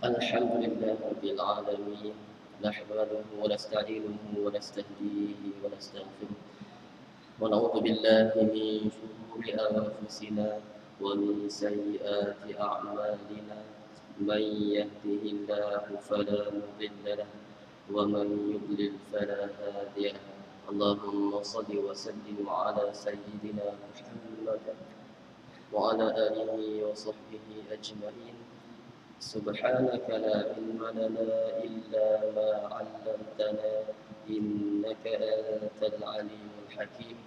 الحمد لله رب العالمين نحمده ونستعينه ونستهديه ونستغفره ونعوذ بالله من شرور أنفسنا ومن سيئات أعمالنا من يهده الله فلا مضل له ومن يضلل فلا هادي له اللهم صل وسلم على سيدنا محمد وعلى آله وصحبه أجمعين سبحانك لا علم لنا إلا ما علمتنا إنك أنت العليم الحكيم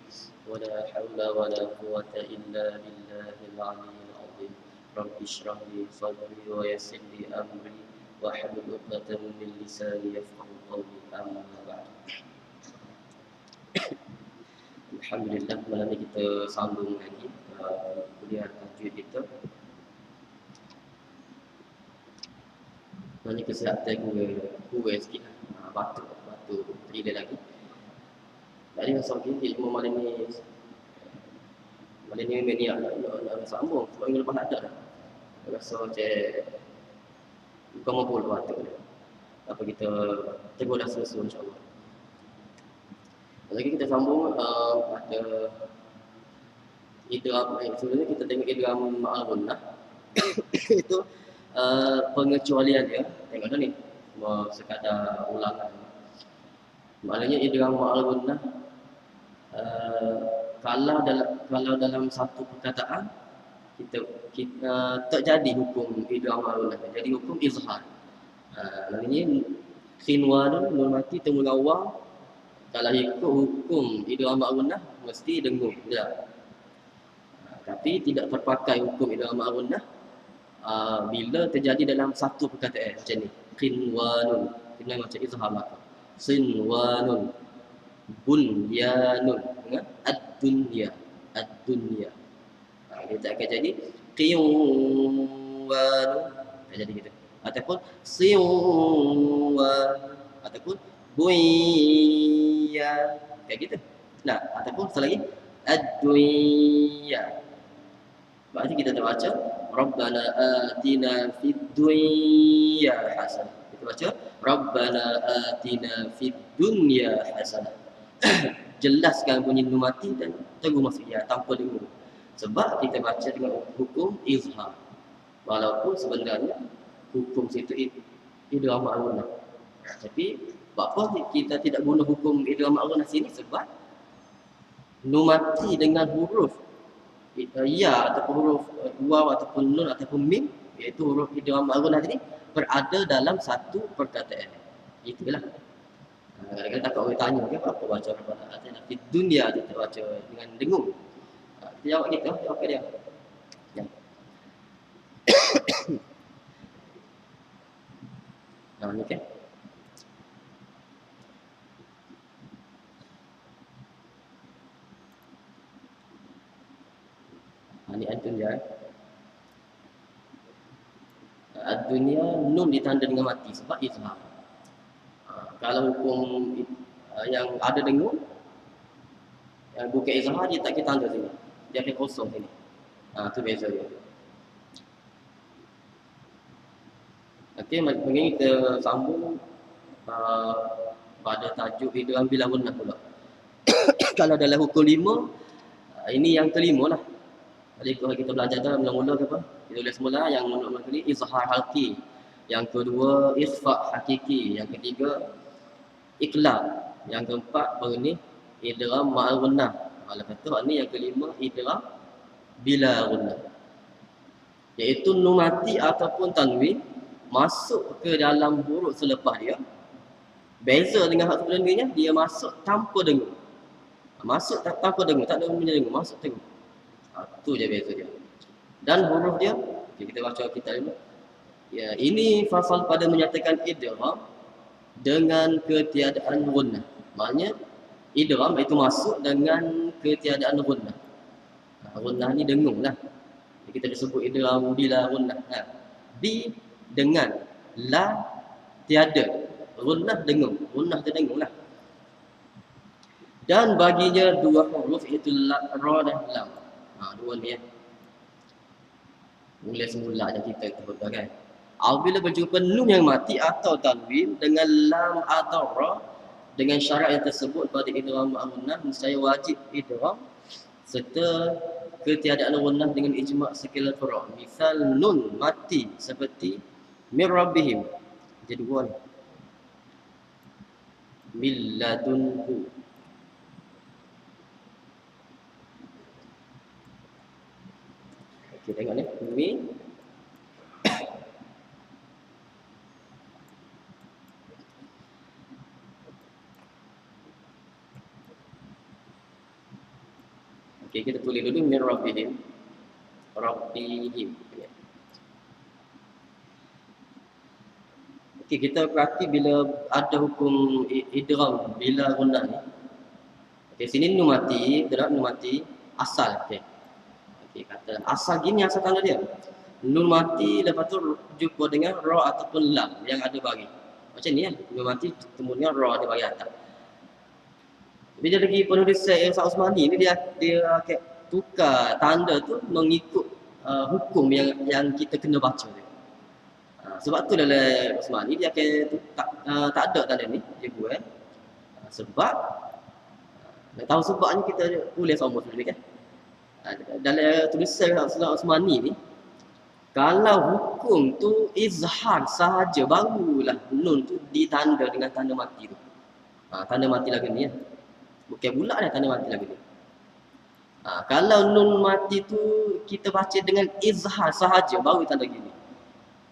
ولا حول ولا قوة إلا بالله العلي العظيم رب اشرح لي صدري ويسر لي أمري واحلل عقدة من لساني يفقهوا قولي أما بعد. Alhamdulillah, malam ini kita sambung lagi kuliah tajwid kita. Ini kesihatan kurang sikit lah. Batuk terila lagi. Tadi masa ini ilmu malam ni nak sambung. Sebab minggu lepas ada dah. Rasa macam bukan mampu batuk dah. Apa kita tegur dah selesai insyaAllah. Lagi kita sambung ada idgham. Sebenarnya kita tengok idgham ma'al-gunnah. Itu pengecualian dia. Tengok dah ni. Sekadar ulangan. Maknanya idgham ma'al-gunnah kalau dalam satu perkataan kita tak jadi hukum idgham ma'al-gunnah. Jadi hukum izhar. Maknanya khinwanun nun mati temu awal. Kalau ikut hukum idgham ma'al-gunnah mesti dengung dah. Tapi tidak terpakai hukum idgham ma'al-gunnah bila terjadi dalam satu perkataan macam ni. Qinwanun, kena macam izhar maka. Sinwanun, bunyanun, ad-dunya, ad-dunya. Dia tak akan jadi qiwanun, tak jadi gitu. Ataupun siwan, ataupun buya, kayak gitu. Nah, ataupun selagi ad-dunya. Berarti kita terbaca Rabbana atina fid dunya hasanah. Kita baca Rabbana atina fid dunya hasanah. Jelaskan bunyi nun mati dan tegur masuk ya tanpa dengung. Sebab kita baca dengan hukum izhar. Walaupun sebenarnya hukum situ idgham ma'al-gunnah. Tapi apa kita tidak guna hukum idgham ma'al-gunnah sini sebab nun mati dengan huruf ya ataupun huruf waw ataupun nun ataupun mim, iaitu huruf idgham ma'al-gunnah tadi berada dalam satu perkataan. Itulah. Kadang-kadang takut orang tanya apa baca Rabbana atina fid dunya, kita baca dengan dengung. Kita jawab gitu, jawab ke dia. Ya. Nah, ni kan. Ini ad-dunya. Ad-dunya nun ditanda dengan mati sebab izhar. Kalau hukum yang ada dengung, yang bukan izhar dia tak kita tanda sini. Dia akan kosong sini. Itu beza dia. Okey, mari kita sambung pada tajuk idgham bila gunnah pula. Kalau dalam hukum 5, ini yang kelima lah. Jadi kalau kita belajar dah mula-mula ke apa? Kita tulis semula yang mula-mula kali izhar halqi. Yang kedua ikhfa hakiki. Yang ketiga iqlab. Yang keempat baru ni idgham ma'al gunnah. Lepas tu ni yang kelima idgham bila gunnah. Iaitu nun mati ataupun tanwin masuk ke dalam huruf selepas dia. Beza dengan hak sebelumnya, dia masuk tanpa dengung. Masuk tanpa dengung, tak ada punya dengung, masuk dengung. Itu je beza dia. Dan huruf dia, kita baca kita dulu. Ya, ini fasal pada menyatakan idgham dengan ketiadaan gunnah. Maknanya idgham itu masuk dengan ketiadaan gunnah. Gunnah ni dengung lah. Kita disebut idgham bila gunnah. Bi dengan, la tiada. Gunnah dengung. Gunnah tu dengung lah. Dan baginya dua huruf iaitu ra dan lam. Dua ni ya. Mula semula je kita sebut kan. Apabila berjumpa nun yang mati atau tanwin dengan lam atau ra dengan syarat yang tersebut pada idgham ma'gunnah, niscaya wajib idgham serta ketiadaan gunnah dengan ijma' segala qura'. Misal nun mati seperti min rabbihim. Jadi dua ni. Min ladunhu. Okey, tengok ni. Min Okey, kita tulis dulu min rabbihim. Rabbihim. Okey, kita perhati bila ada hukum idgham bila gunnah ni. Okey, sini nun mati, betul nun mati asal. Okey. Okey, kata asal gini asal tanda dia. Nun mati lepas tu jumpa dengan ra ataupun lam yang ada bagi. Macam ni kan, nun mati ketemu dengan ra ada bagi atas. Bila lagi penulis Sa'id Osmani ni dia akan tukar tanda tu mengikut hukum yang kita kena baca dia. Sebab tu dalam Osmani dia akan tak ada tanda ni dia buat. Sebab nak tahu sebabnya kita tulis sama dulu kan. Dalam tulisan Sa'id Osmani ni kalau hukum tu izhar sahaja barulah nun tu ditanda dengan tanda mati tu. Tanda mati lagi ni ya. Bukan bulat dah tanda mati lagi ni. Kalau nun mati tu kita baca dengan izhar sahaja baru tanda gini.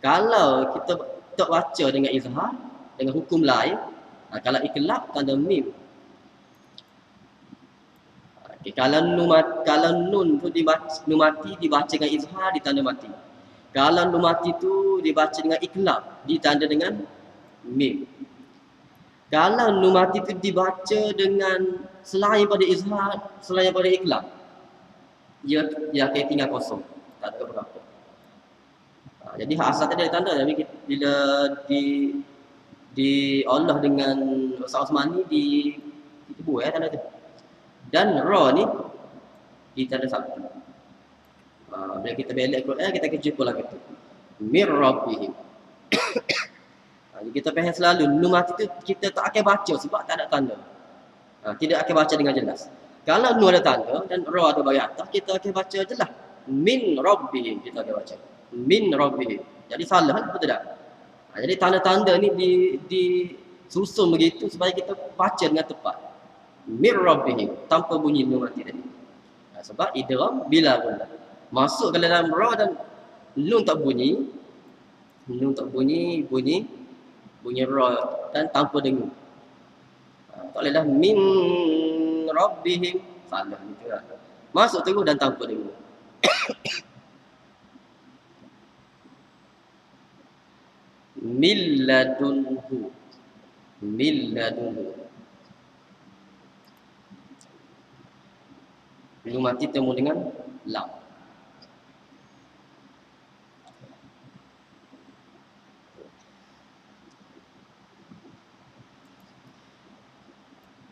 Kalau kita tak baca dengan izhar dengan hukum lain, kalau iklab tanda mim. Okay, kalau nun tu nun mati dibaca dengan izhar ditanda mati. Kalau nun mati tu dibaca dengan iklab ditanda dengan mim. Kalau nun mati itu dibaca dengan selain pada izhar, selain pada iklab, dia akan tinggal kosong. Tak ada berapa. Jadi hak asal tadi ada tanda. Tapi bila diolah dengan Ustaz Osmani dibuat tanda tu. Dan ra ni ditanda satu. Bila kita balik Quran kita akan jumpa lagi tu. Mir rabbihim. Kita faham selalu nun mati tu kita tak akan baca sebab tak ada tanda. Tidak akan baca dengan jelas. Kalau nun ada tanda dan ra ada bagi atas, kita akan baca jelas. Min rabbihim kita akan baca. Min rabbihim. Jadi salah betul tak? Jadi tanda-tanda ni disusun begitu supaya kita baca dengan tepat. Min rabbihim tanpa bunyi nun mati tadi. Sebab idgham bila gunnah. Masuk ke dalam ra dan nun tak bunyi. Nun tak bunyi ra dan tanpa dengung. Tak boleh dah min rabbihim. Salah gitu lah. Masuk terus dan tanpa dengung. Min ladunhu. Min ladunhu. Nun mati temu dengan lam.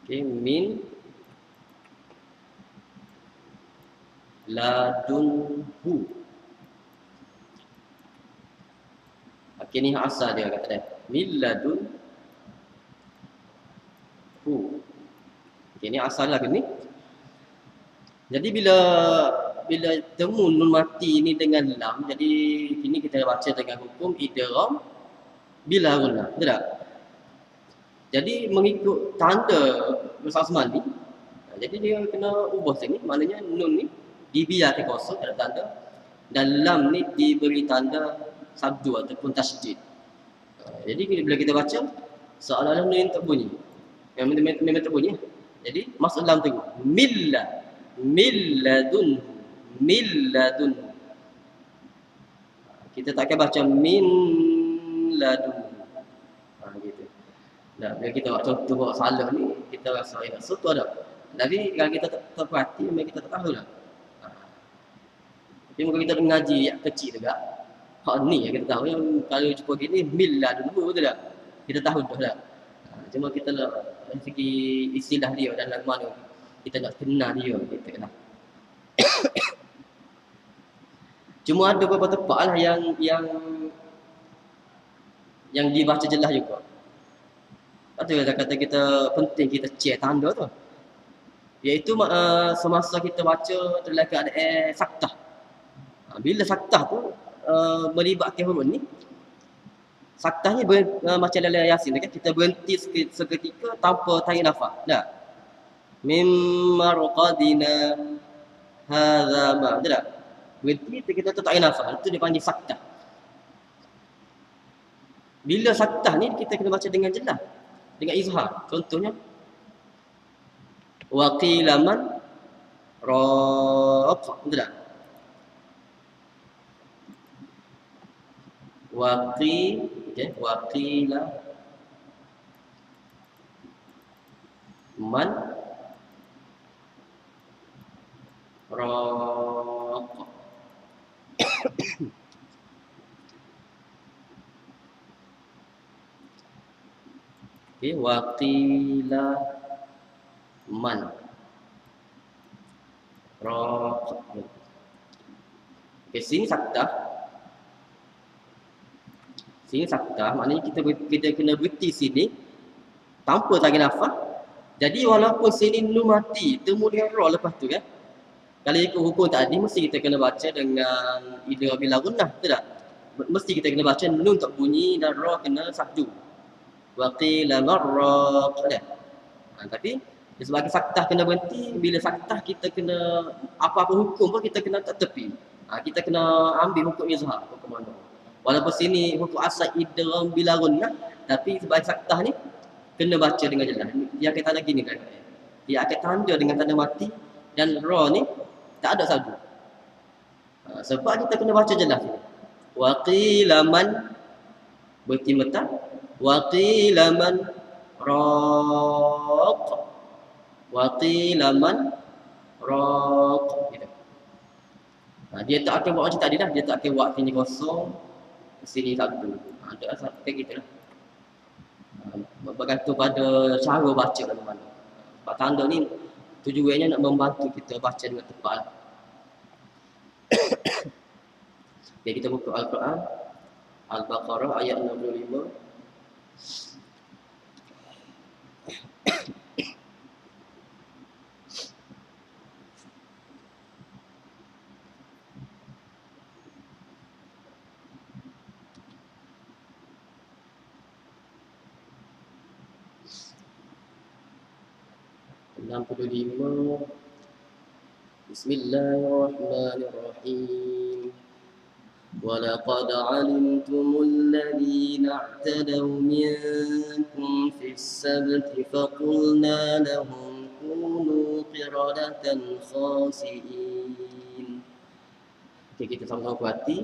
Okay, min ladunhu. Okay, ni asal dia kata dia. Min ladunhu. Okay, ni asal lagi ni. Jadi bila temu nun mati ni dengan lam, jadi kini kita baca dengan hukum idgham bila gunnah. Betul tak? Jadi mengikut tanda Ustaz Osmani, jadi dia kena ubah sini. Maknanya nun ni dibiarkan kosong, ada tanda. Dan lam ni diberi tanda sabdu ataupun tasydid. Jadi bila kita baca, seolah-olah nun tak bunyi. Memang tak bunyi. Jadi masuk lam tu. Milladun. Kita tak akan baca min ladun. Gitu. Nah, bila kita buat contoh buat salah ni, kita rasa so tu ada. Tapi kalau kita tak perhati, memang kita tak tahu lah. Tapi mungkin kita mengaji yang kecil juga. Hak ni yang kita tahu. Yang kalau jumpa gini, milla dulu, betul tak? Kita tahu dah tak? Cuma kita lah, dari segi istilah dia dan lagu mana kita nak kenal dia, kita lah. Cuma ada beberapa tempat lah yang yang dibaca jelas juga. Lepas tu kata kita penting kita cek tanda tu. Iaitu semasa kita baca dalam keadaan saktah. Bila saktah tu melibatkan huruf ni, saktahnya macam dalam Yasin kan, kita berhenti seketika tanpa tarik nafas. Tak? Mim marqadina hadza ma. Tak? Berhenti kita tu tarik nafas. Itu dipanggil saktah. Bila saktah ni kita kena baca dengan jelas, dengan izhar. Contohnya wa qila man raq. Betul tak? Wa qila man raq. Okey, wa qila man raq. Okey, sini saktah. Sini saktah, maknanya kita kena berhenti sini tanpa tarik nafas. Jadi walaupun sini nun mati, temu dengan ra lepas tu kan. Kalau ikut hukum tadi mesti kita kena baca dengan idgham bila gunnah, betul tak? Mesti kita kena baca nun tak bunyi dan ra kena satu. Wa qila marraq. Tapi sebagai saktah kena berhenti, bila saktah kita kena apa-apa hukum pun kita kena tak tepi. Kita kena ambil hukum izhar, hukum mana. Walaupun sini hukum asal idgham bila gunnah, tapi sebagai saktah ni kena baca dengan jelas. Dia akan tanda gini kan. Dia akan tanda dengan tanda mati dan ra ni tak ada sadu. Sebab kita kena baca jelas ni. Wa qila man berhenti mata. Wa qila man raq. Wa qila man raq. Gitu. Dia tak akan buat macam tadi dah. Dia tak akan buat sini kosong, sini satu. Ada kayak gitu lah. Bergantung pada cara baca mana-mana. Sebab tanda ni tujuannya nak membantu kita baca dengan tepat lah. Okay, kita buka Al-Quran Al-Baqarah ayat 65. Bismillahirrahmanirrahim. وَلَقَدْ عَلِمْتُمُ الَّذِينَ اعْتَدَوْا مِنكُمْ فِي السَّبْتِ فَقُلْنَا لَهُمْ كُونُوا قِرَدَةً خَاسِئِينَ. Okay, kita sama-sama perhati.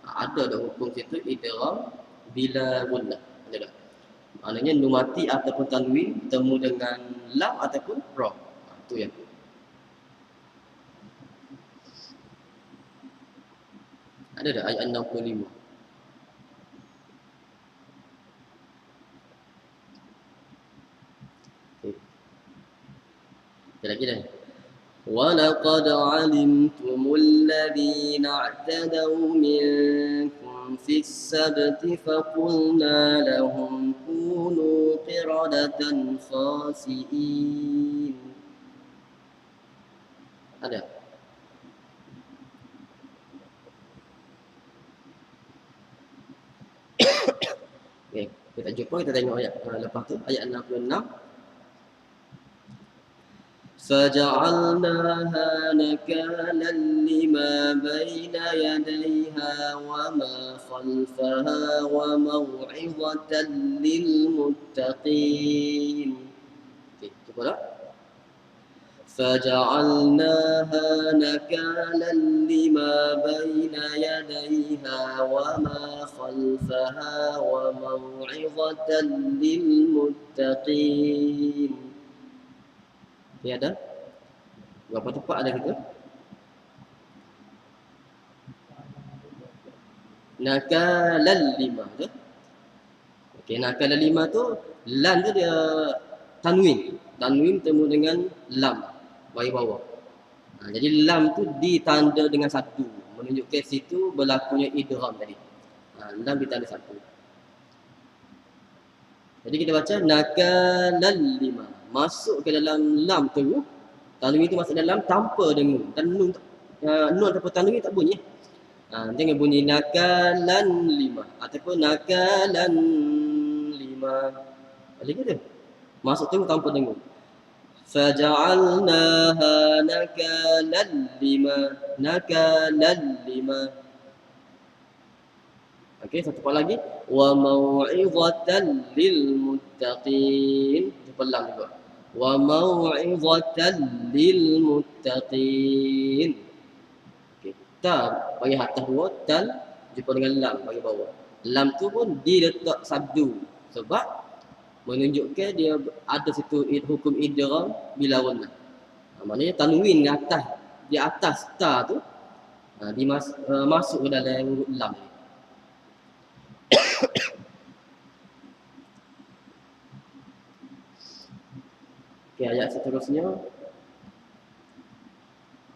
Ada hukum situ idgham bila gunnah. Ada tak? Maknanya nun mati ataupun tanwin bertemu dengan lam ataupun ra. Itu yang ada tak ayat 65? Okay. Kita lagi dah. وَلَقَدْ عَلِمْتُمُ الَّذِينَ اعْتَدَوْا مِنكُمْ فِي السَّبْتِ فَقُلْنَا لَهُمْ كُونُوا قِرَدَةً خَاسِئِينَ. Ada? Okay, kita jumpa, kita tengok ayat lepas tu, ayat 66. فَجَعَلْنَاهَا نَكَالًا لِمَا بَيْنَ يَدَيْهَا وَمَا خَلْفَهَا وَمَوْعِظَةً لِلْمُتَّقِينَ. Okay, cuba tak? فَجَعَلْنَاهَا نَكَالًا لِمَا بَيْنَ يَدَيْهَا وَمَا خَلْفَهَا وَمَوْعِظَةً لِلْمُتَّقِينَ. Okay, ada? Berapa tepat ada kita? Nakalan 5 tu. Okey, nakalan 5 tu lam tu dia tanwin. Tanwin bertemu dengan lam bagi bawah. Jadi lam tu ditanda dengan satu, menunjukkan situ berlakunya idgham tadi. Lam ditanda satu. Jadi kita baca nakalan lima. Masuk ke dalam lam tu, tanwin itu masuk dalam tanpa dengung. Dan nun ataupun tanwin tak bunyi. Jangan bunyi nakalan lima ataupun nakalan lima. Boleh gitu. Masuk tu tanpa dengung. Faja'alnaha nakalan lima. Nakalan lima. Okey, satu part lagi. Wa mau'izatan lil muttaqin. Itu pelang juga. Wa mau'izatan lil muttaqin. Okey, ta bagi atas dua, tal jumpa dengan lam bagi bawah. Lam tu pun diletak sabdu sebab menunjukkan dia ada situ hukum idgham bila gunnah. Maknanya tanwin di atas ta tu masuk ke dalam lam. Okey, ayat seterusnya.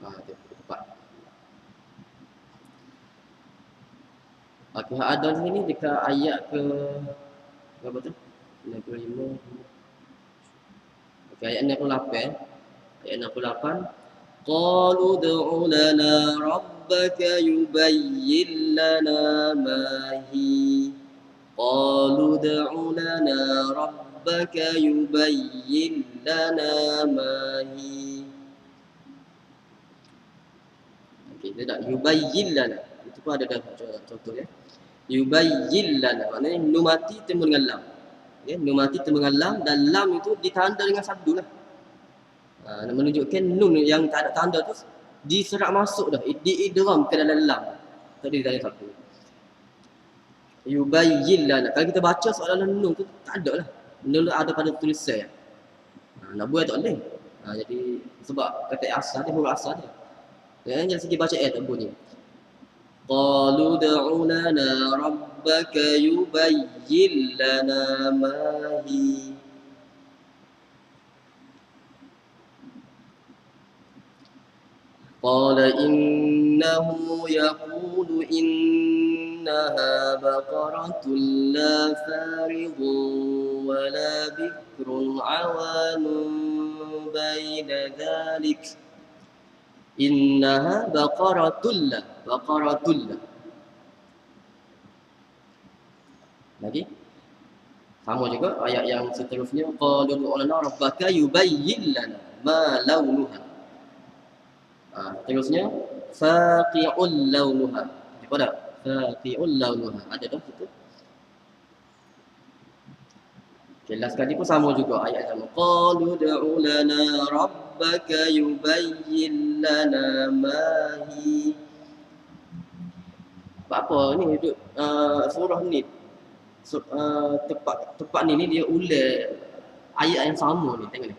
Tepat. Okey, ada di sini dekat ayat ke berapa tu? 65. Okey, ayat 68. Ayat 68. Qalu ud'u lana rabbaka yubayyin lana ma hi. Qalu ud'u lana rabbaka yubayyin lana ma hi. Okey, dia tak yubayyin lana. Itu pun ada dalam contoh ya. Yubayyin lana. Maknanya nun mati temu dengan lam. Ya, nun mati temu dengan lam dan lam itu ditanda dengan sabdu lah. Menunjukkan nun yang tak ada tanda tu diserak masuk dah, diidgham ke dalam lam. Tadi dalam sabdu. Yubayyin lana. Kalau kita baca soalan nun tu tak ada lah. Nun ada pada tulisan. Nak buat tak boleh. Jadi sebab kata asal dia huruf asal dia. Yang dari segi baca tak bunyi. Qalu ud'u lana rabbaka yubayyin lana ma hi. Qala innahu yaqulu innaha baqaratun la faridun wa la bikrun awanun baina dhalik. Innaha baqaratun la. Lagi sama juga ayat yang seterusnya. Qalu ud'u lana rabbaka yubayyin lana ma launuha. Terusnya faqi'ul launuha. Apa dah? Faqi'ul launuha. Ada dah situ. Okay, last kali pun sama juga ayat sama. Qalu ud'u lana rabbaka yubayyin lana ma hi. Apa ni duduk surah ni tepat ni dia ulang ayat yang sama ni, tengok ni.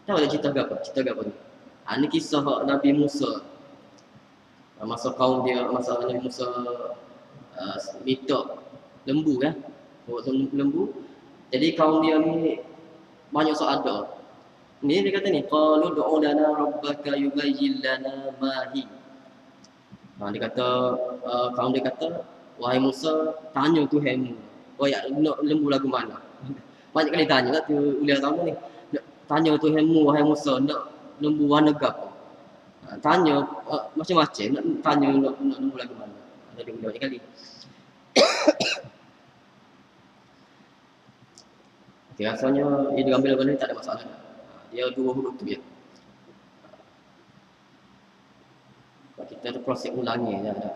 Tahu ada cerita apa ni? Ini kisah Nabi Musa. Masa kaum dia, masa Nabi Musa minta lembu kan. Lembu. Jadi kaum dia ni banyak soal. Ni dia kata ni, qalu ud'u lana rabbaka yubayyin lana ma hi. Dia kata kaum dia kata, wahai Musa, tanya Tuhanmu. Ya, nak lembu lagu mana? Banyak kali tanya lah tu uliah kamu ni. Tanya Tuhanmu wahai Musa, nak lembu warna apa? Tanya macam-macam, nak tanya nak lembu lagu mana. Ada banyak kali. Okay, rasanya dia ambil benda ni tak ada masalah. Dia dua huruf tu je. Kita tu proses ulangi je ada.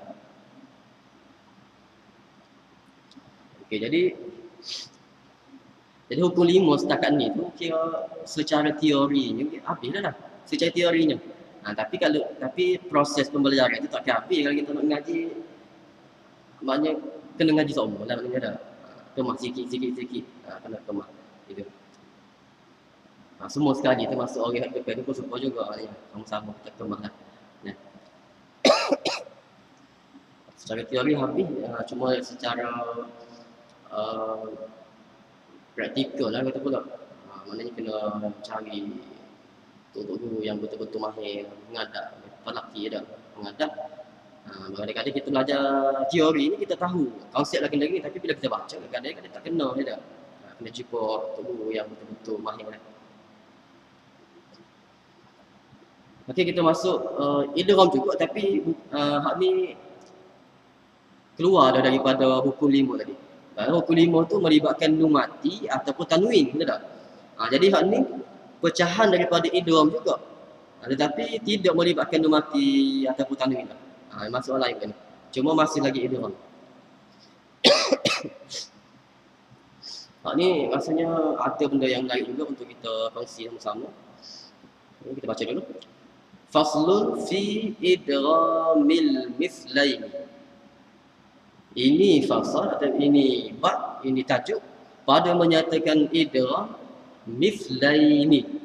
Okey, jadi hukum 5 setakat ni tu kira secara teorinya habis dah. Secara teorinya. Tapi proses pembelajaran itu tak kira habis kalau kita nak mengaji. Maknanya kena ngaji semua lah maknanya dah. Kemah sikit. Kena kemah. Gitu. Semua sekali termasuk orang yang PPP pun suka juga ya. Sama-sama kita kemah lah. Nah. Secara teori habis, cuma secara praktikal lah kata pula. Maknanya kena cari guru yang betul-betul mahir mengadap, pelaki dah mengadap. Kadang-kadang kita belajar teori ni kita tahu konsep lagi-lagi, tapi bila kita baca kadang-kadang tak kena je dah. kena jumpa tok guru yang betul-betul mahir lah. Okey, kita masuk idgham juga, tapi hak ni keluar dah daripada hukum 5 tadi. Hukum 5 tu melibatkan nun mati ataupun tanwin, betul tak? Jadi hak ni pecahan daripada idgham juga. Tetapi tidak melibatkan nun mati ataupun tanwin lah. Masalah lain kan. Cuma masih lagi idgham. Hak ni rasanya ada benda yang menarik juga untuk kita kongsi sama-sama. Kita baca dulu. Faslun fi idghamil mislaini. Ini fasal atau ini bab, ini tajuk pada menyatakan idgham mislaini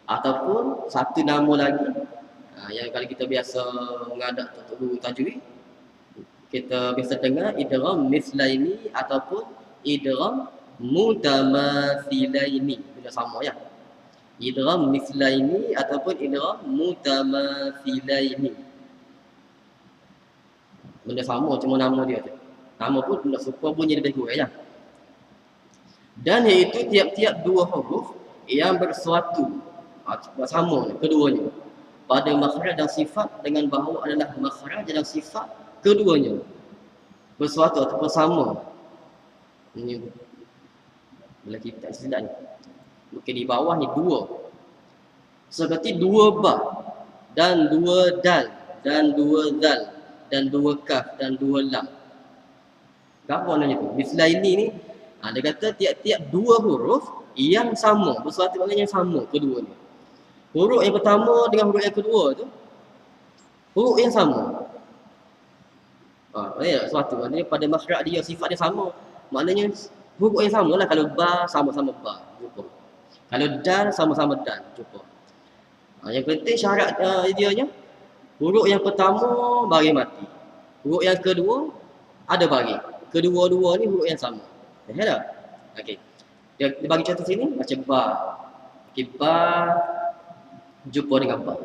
ataupun satu nama lagi yang kalau kita biasa mengadap tok guru tajwid, kita biasa dengar idgham mislaini ataupun idgham mutamathilaini. Benda sama ya. Idgham mislaini ataupun idgham mutamathilaini. Benda sama, cuma nama dia tu. Nama pun benda serupa, bunyi lebih kurang ya. Dan iaitu tiap-tiap dua huruf yang bersuatu sama keduanya pada makhraj dan sifat, dengan bahawa adalah makhraj dan sifat keduanya bersuatu ataupun sama. Ini bila kita silap ni. Mungkin di bawah ni dua. Seperti dua ba dan dua dal dan dua zal dan dua kaf dan dua lam. Apa maknanya tu? Mislaini ni dia kata tiap-tiap dua huruf yang sama, bersuatu maknanya yang sama keduanya. Huruf yang pertama dengan huruf yang kedua tu huruf yang sama. Maknanya suatu, maknanya pada makhraj dia, sifat dia sama. Maknanya huruf yang sama lah. Kalau ba sama-sama ba, jumpa. Kalau dal sama-sama dal, jumpa. Yang penting syarat dianya, huruf yang pertama bagi mati, huruf yang kedua ada bagi. Kedua-dua ni huruf yang sama. Faham tak? Okey. Dia bagi contoh sini macam ba. Okey, ba jumpa dengan ba.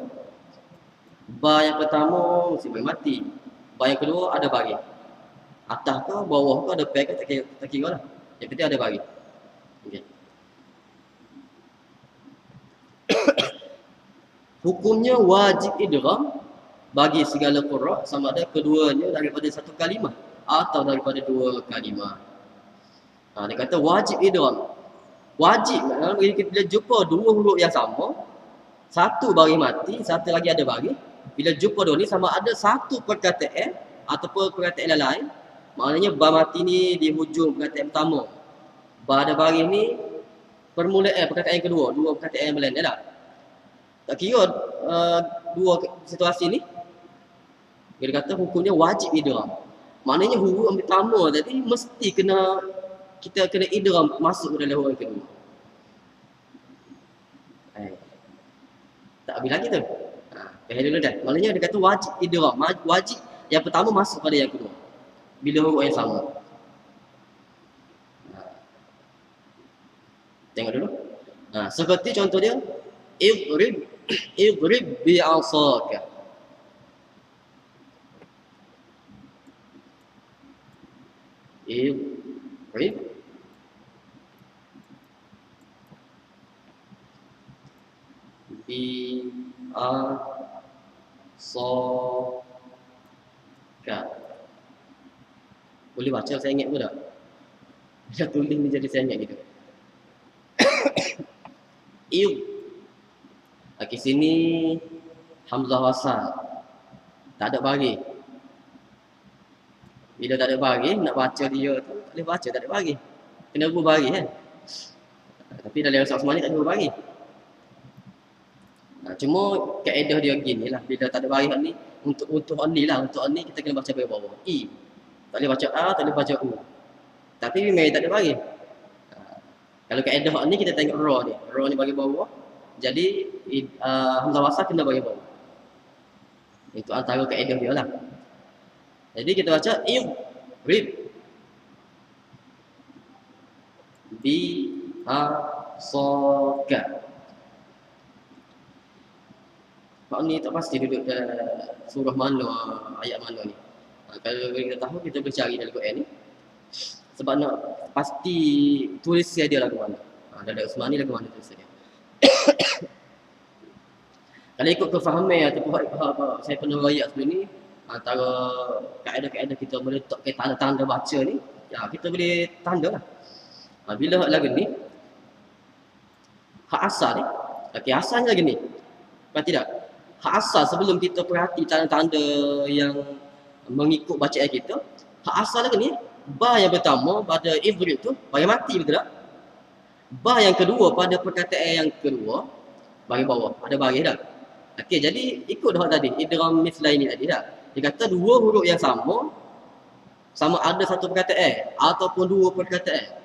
Ba yang pertama mesti bagi mati. Ba yang kedua ada bagi. Atas ke bawah ke ada peg ke tak kira lah. Yang penting ada bagi. Okey. Hukumnya wajib idgham bagi segala qurra sama ada keduanya daripada satu kalimah atau daripada dua kalimah. Dia kata wajib idgham. Wajib maknanya bila jumpa dua huruf yang sama, satu bagi mati, satu lagi ada bagi. Bila jumpa dua ni sama ada satu perkataan ataupun perkataan lain, maknanya ba mati ni di hujung perkataan pertama, ba ada bagi ni permulaan perkataan yang kedua, dua perkataan yang lain, tak? Tak kira dua situasi ni, dia kata hukumnya wajib idgham. Maknanya huruf yang pertama tadi mesti kita kena idgham masuk ke dalam huruf yang kedua. Tak habis lagi tu. Faham dulu dah. Maknanya dia kata wajib idgham. Wajib yang pertama masuk pada yang kedua bila huruf yang sama. Tengok dulu. Seperti contoh dia, idrib bi'asaka. Idrib bi'asaka. Boleh baca saya ingat ke tak? Dia tulis ni jadi saya ingat gitu. Okey, sini hamzah wasal. Tak ada bagi. Bila tak ada bagi, nak baca dia tu tak boleh baca, tak ada bagi. Kena guru bagi kan. Tapi dalam usaha semua ni tak ada guru bagi. Cuma kaedah dia gini lah. Bila tak ada bagi ni, untuk ni lah, untuk ni kita kena baca bagi bawah. I. Tak boleh baca A, tak boleh baca U. Tapi memang tak ada bagi. Kalau kaedah ni kita tengok ra ni. Ra ni bagi bawah. Jadi hamzah wasal kena bagi bawah. Itu antara kaedah dia lah. Jadi kita baca idrib bi'asaka. Mak ni tak pasti duduk dalam surah mana, ayat mana ni. Kalau kita tahu, kita boleh cari dalam Quran ni. Sebab nak pasti tulisnya dia lagu mana. Dada Usmani lagu mana tulisnya dia. Kalau ikut kefahaman ataupun saya pernah rakyat sebelum ni, antara kaedah-kaedah kita meletak ke tanda-tanda baca ni, ya kita boleh tanda lah. Bila lagu ni, hak asal ni, okey asalnya lagu ni. Kan tidak? Hak asal sebelum kita perhati tanda-tanda yang mengikut bacaan kita, hak asal lagu ni, ba yang pertama pada idrib tu, bagi mati betul tak? Ba yang kedua pada perkataan yang kedua, bagi bawah, ada bagi dah. Okey, jadi ikut dah tadi, idgham mislaini tadi dah. Dia kata dua huruf yang sama ada satu perkataan ataupun dua perkataan.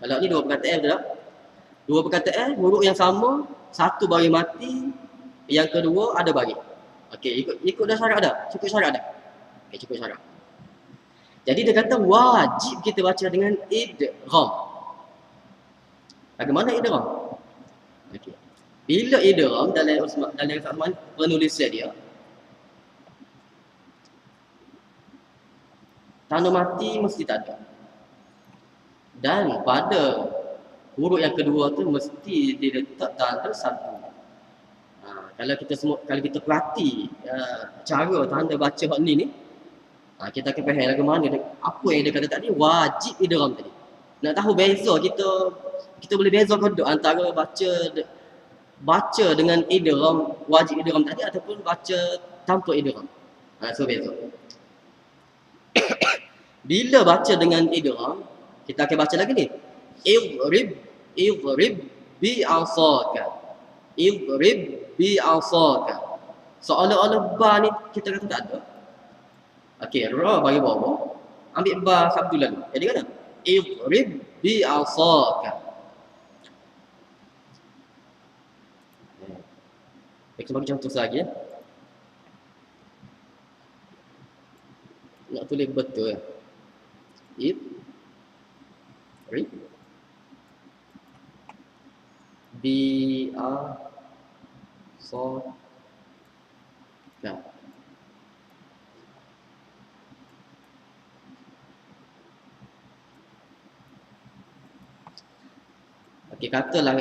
Kalau ni dua perkataan betul tak? Dua perkataan, huruf yang sama, satu bagi mati, yang kedua ada bagi. Okey, ikut dah syarat dah. Cukup syarat dah. Okey, cukup syarat. Jadi dia kata wajib kita baca dengan idgham. Bagaimana idgham? Okey. Bila idgham dalam Usman penulisan dia, tanda mati mesti tak ada. Dan pada huruf yang kedua tu mesti diletak tanda satu. Kalau kita perhati cara tanda baca hak ni, kita akan faham lagu mana apa yang dia kata tadi wajib idgham tadi. Nak tahu beza kita boleh beza kodok antara baca dengan idgham, wajib idgham tadi ataupun baca tanpa idgham. So beza. Bila baca dengan idgham, kita akan baca lagi ni. Idrib bi asaka. Idrib bi asaka. Seolah-olah ba ni kita kata tak ada. Okey, ra bagi bawah. Ambil ba sabdu lalu. Jadi kata idrib bi asaka. Kita bagi contoh lagi ya. Nak tulis betul ya. Idrib bi asaka. Okey, katalah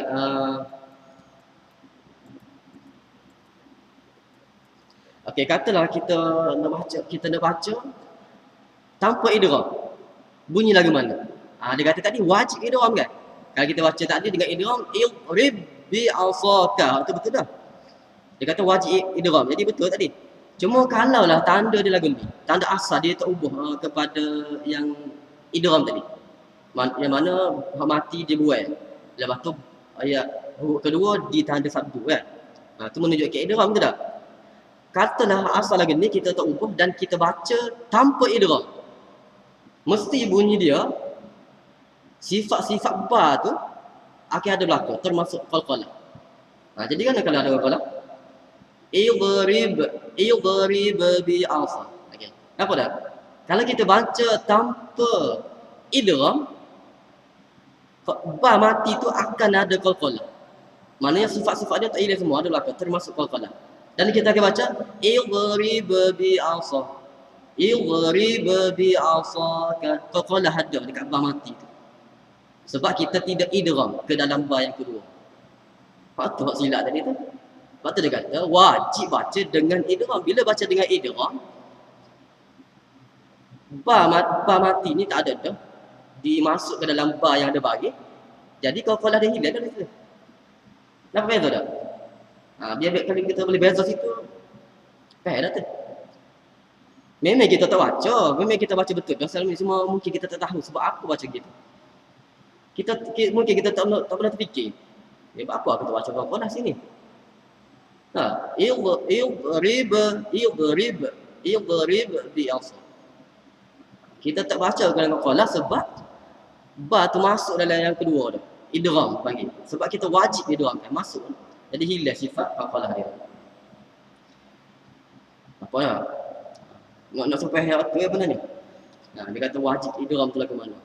katalah kita nak baca tanpa idgham. Bunyi lagu mana? Dia kata tadi wajib idgham kan? Kalau kita baca tadi dengan idgham, idrib bi asaka. Itu betul dah. Dia kata wajib idgham. Jadi betul tadi. Cuma kalaulah tanda dia lagu ni, tanda asal dia tak ubah kepada yang idgham tadi. Yang mana hak mati dia buai. Lepas tu ayat huruf kedua ditanda sabdu kan. Itu menunjukkan idgham betul tak? Katalah asal lagu ni kita tak ubah dan kita baca tanpa idgham. Mesti bunyi dia sifat-sifat ba tu akan ada belaka termasuk qalqalah. Jadi kan kalau ada qalqalah idrib bi asa. Okey. Apa dah? Kalau kita baca tanpa idgham, ba mati tu akan ada qalqalah. Maknanya sifat-sifat dia tak hilang semua, ada belaka termasuk qalqalah. Dan kita akan baca idrib bi asa. Idrib bi asa. Qalqalah ada dekat ba mati tu. Sebab kita tidak idgham ke dalam ba yang kedua. Patut hak silap tadi tu. Patut dia kata wajib baca dengan idgham. Bila baca dengan idgham, ba mati ni tak ada dah. Dimasuk ke dalam ba yang ada bagi. Jadi qalqalah dia hilang dah situ. Nampak beza tak? Biar kalau kita boleh beza situ, faham dah tu. Memang kita tak baca, memang kita baca betul. Dan semua mungkin kita tak tahu sebab apa baca gitu. Mungkin kita tak pernah terfikir. Apa kita baca qalqalah sini? Idrib bi asa. Kita tak baca dengan qalqalah sebab ba tu masuk dalam yang kedua dah. Idgham panggil. Sebab kita wajib idgham kan masuk. Jadi hilang sifat qalqalah dia. Apa ya? Nak sampai hayat tu apa ni? Dia kata wajib idgham tu lah ke mana?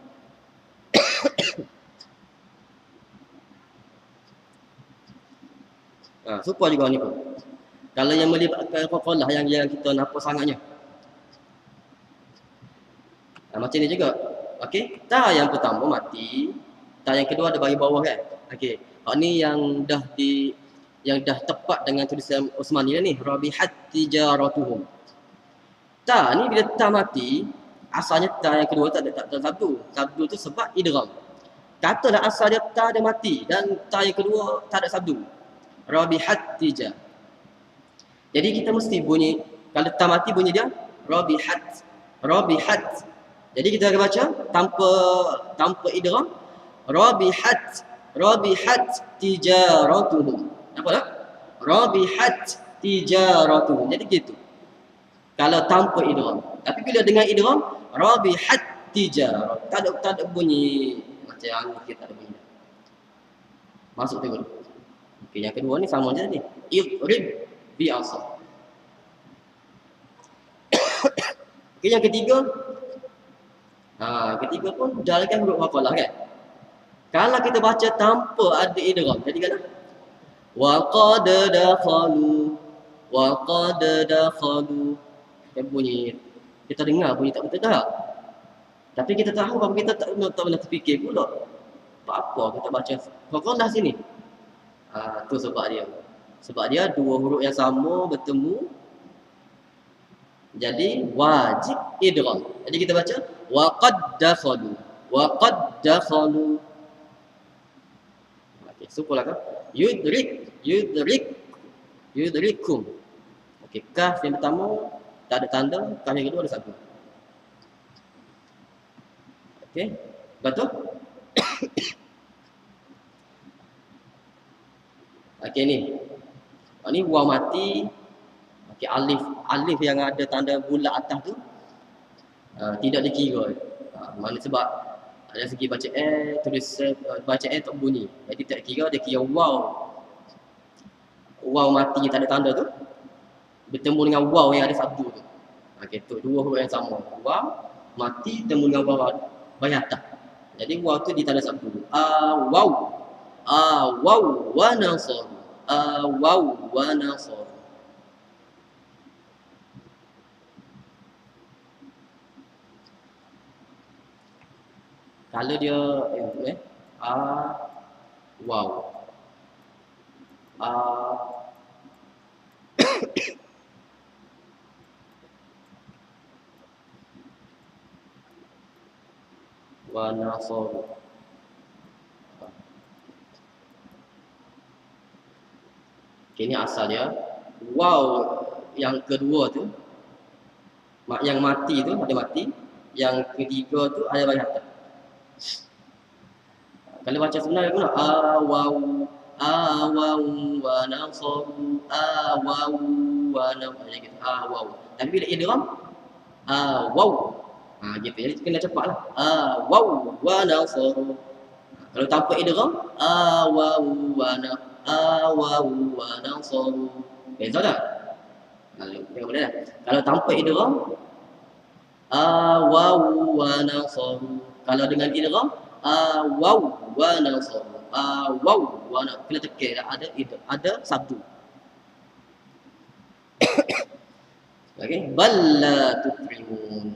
Supaya juga ni pun. Kalau yang melibatkan qalqalah yang kita nampak sangatnya. Macam ni juga. Okey, ta yang pertama mati, ta yang kedua ada bagi bawah kan. Okey. Hak ni yang dah tepat dengan tulisan Osmani ni, rabihat tijaratuhum. Ta ni bila ta mati, asalnya ta yang kedua tak ada sabdu. Sabdu tu sebab idgham. Katalah asal dia ta dia mati dan ta yang kedua tak ada sabdu. Rabihat tija. Jadi kita mesti bunyi, kalau ta mati bunyi dia rabihat. Rabihat. Jadi kita akan baca tanpa idgham. Rabihat tijaratuhum. Nampak tak? Rabihat tijaratuhum. Jadi gitu. Kalau tanpa idgham. Tapi bila dengan idgham, rabihat tijar. Tak ada bunyi macam kita tak ada bunyi. Masuk tengok. Okey, yang kedua ni sama je ni. Idrib bi asal. Okey, yang ketiga. Ketiga pun dal kan huruf hafalah kan. Kalau kita baca tanpa ada idgham, jadi kan wa qad dakhalu kan bunyi. Kita dengar bunyi tak betul tak? Tapi kita tahu apa kita tak pernah terfikir pula. Apa kita baca hafalah sini? Tu sebab dia. Sebab dia dua huruf yang sama bertemu. Jadi wajib idgham. Jadi kita baca wa qad dakhalu. Okey, sukulah kan? Yudrikum. Okey, kaf yang pertama tak ada tanda, kaf yang kedua ada satu. Okey, betul? Okey ni. Ni waw mati. Okey, alif yang ada tanda bulat atas tu tidak dikira. Mana sebab ada segi baca tulis baca tak bunyi. Jadi tak kira, dia kira waw. Waw mati tak ada tanda tu bertemu dengan waw yang ada sabdu tu. Okey, tu dua huruf yang sama. Waw mati bertemu dengan waw bagi atas. Jadi waw tu ditanda sabdu. Waw wa nasar. Waw wa nasar. Kalau dia waw. Wa nasar. Ini asal dia. Waw yang kedua tu, yang mati tu ada mati, yang ketiga tu ada bagi atas. Kalau baca sebenarnya pun waw wa nasaru waw wa nasaru gitu. Waw. Tapi bila idgham waw. Gitu. Jadi kena cepatlah. Waw wa nasaru. Kalau tanpa idgham waw wa nasaru. Beza tak? Tengok boleh tak? Kalau tanpa idgham waw wa nasaru. Kalau dengan idgham waw wa nasar. Waw wa na, kena tekan ada sabdu. Okey, balla tukrimun.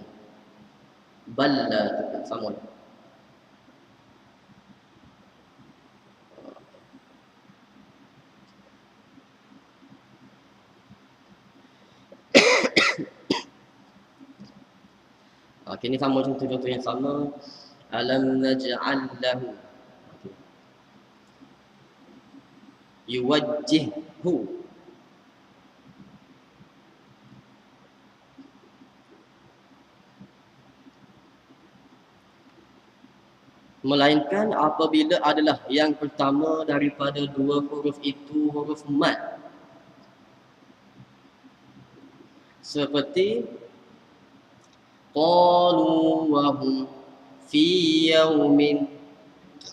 Balla tukrimun sama. Okey, ni sama contoh-contoh yang sama. Alam naj'al lahu. Yuwajjihhu. Melainkan apabila adalah yang pertama daripada dua huruf itu huruf mad. Seperti qalu wa hum fi yaumin,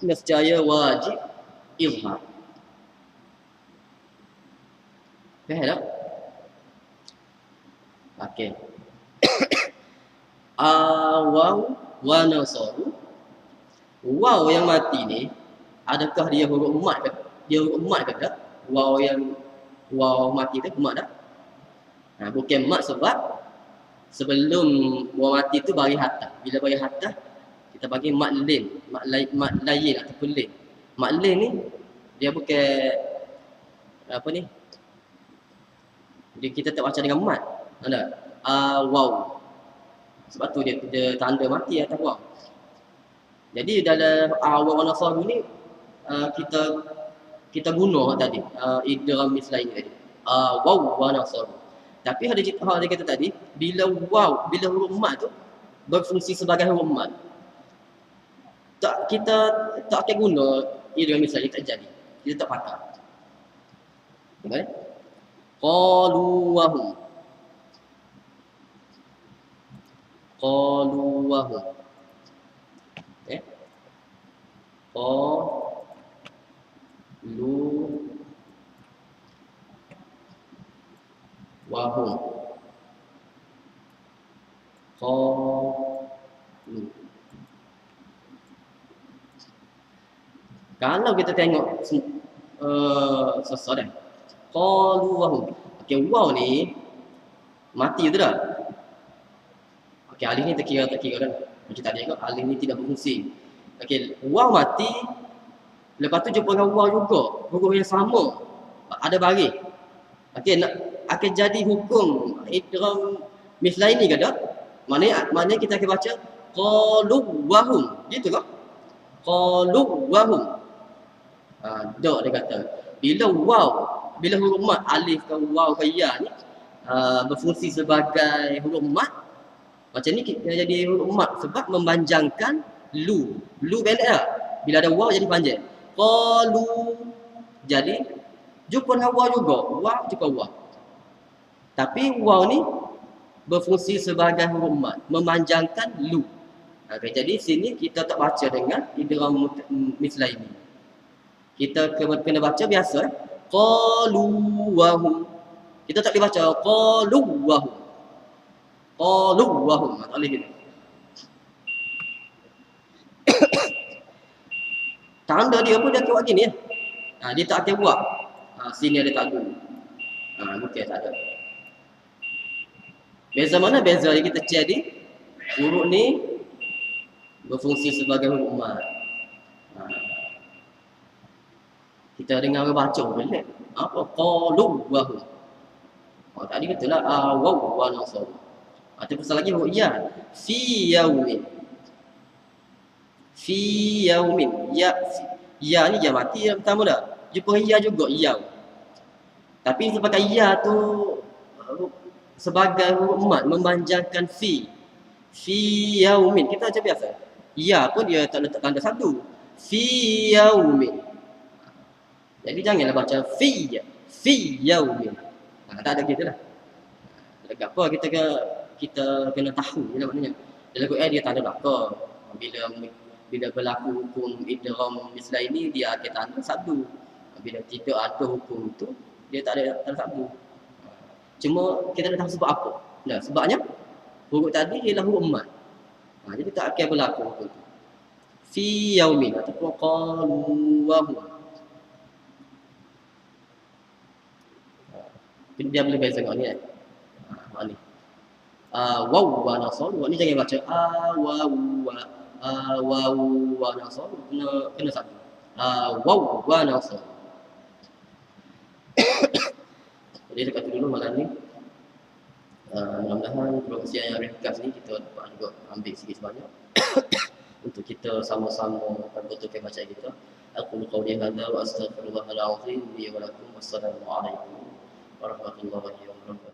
nescaya wajib izhar. Faham tak? Okey. Waw wa nasaru. Waw yang mati ni, adakah dia huruf mat ke? Dia huruf mat ke tak? Waw mati tu mat tak? Bukan mat sebab sebelum waw mati tu bagi hatta. Bila bagi hatta, kita panggil mat lin, mat layin ataupun lin. Mat lin ni dia bukan apa ni? Dia kita tak baca dengan mat. Ada waw. Sebab tu dia tanda mati atas waw. Jadi dalam waw nasaru ni kita guna tadi idgham mislain tadi. Waw wa nasaru. Tapi ada dia kata tadi, bila waw, bila huruf mat tu berfungsi sebagai huruf mat, kita tak akan guna idgham mislain, tak jadi. Kita tak pakai. Okey? Qalu wa hum. Qalu wa hum. Okey? Qalu wa hum. Qalu. Kalau kita tengok susah dah. Qalu wa hum. Okey, waw ni mati betul tak? Okey, alif ni tak kira dah. Macam tadi kan, alif ni tidak berfungsi. Okey, waw mati. Lepas tu jumpa dengan waw juga, huruf yang sama. Ada baris. Okey, akan jadi hukum idgham mislain ni ke tak? Maknanya kita akan baca qalu wa hum. Gitu ke? Qalu wa hum. Dak dia kata. Bila waw, bila huruf mat alif ke waw ke ya ni berfungsi sebagai huruf mat, macam ni kita jadi huruf mat sebab memanjangkan lu. Lu pendek tak? Bila ada waw jadi panjang. Qalu. Jadi jumpa dengan waw juga. Waw jumpa waw. Tapi waw ni berfungsi sebagai huruf mat, memanjangkan lu. Okay, jadi sini kita tak baca dengan idgham mislain ni. Kita kena baca biasa. Qalu wa hum. Kita tak boleh baca qalu wa hum. Qalu wa hum. Tak boleh gitu. Tanda dia pun dia buat gini ya. Dia tak akan buat. Sini ada tanda. Mungkin tak ada. Beza mana? Beza yang kita cari huruf ni berfungsi sebagai huruf mat. Kita dengar orang baca boleh. Apa? Qalu wa hum. Tadi katalah waw wa nasab. Ada pasal lagi huruf ya. Fi yaumin. Fi yaumin. Ya ni ya mati yang pertama dah. Jumpa ya juga ya. Tapi sebagai ya tu sebagai huruf mat memanjangkan fi. Fi yaumin. Kita baca biasa. Ya pun dia tak letak tanda satu. Fi yaumin. Jadi janganlah baca fi yaumin. Tak ada gitu lah. Dekat apa kita kena tahu je lah maknanya. Dalam Quran dia tanda belaka. Bila berlaku hukum idgham mislain ni dia akan tanda satu. Bila tidak ada hukum tu dia tak ada tanda satu. Cuma kita nak tahu sebab apa. Nah, sebabnya huruf tadi ialah huruf mat. Jadi tak akan berlaku hukum tu. Fi yaumin ataupun qalu wa hum. Dia boleh beza dengan ni kan. Ni. Waw wa nasab. Ni jangan baca waw wa nasab. Kena satu. Waw wa nasab. Jadi dekat tu dulu malam ni. Mudah-mudahan perkongsian yang ringkas ni kita dapat juga ambil sikit sebanyak untuk kita sama-sama berbetulkan bacaan kita. Aku qauli hadza wa astaghfirullahal azim li wa lakum. Wassalamualaikum warahmatullahi wabarakatuh.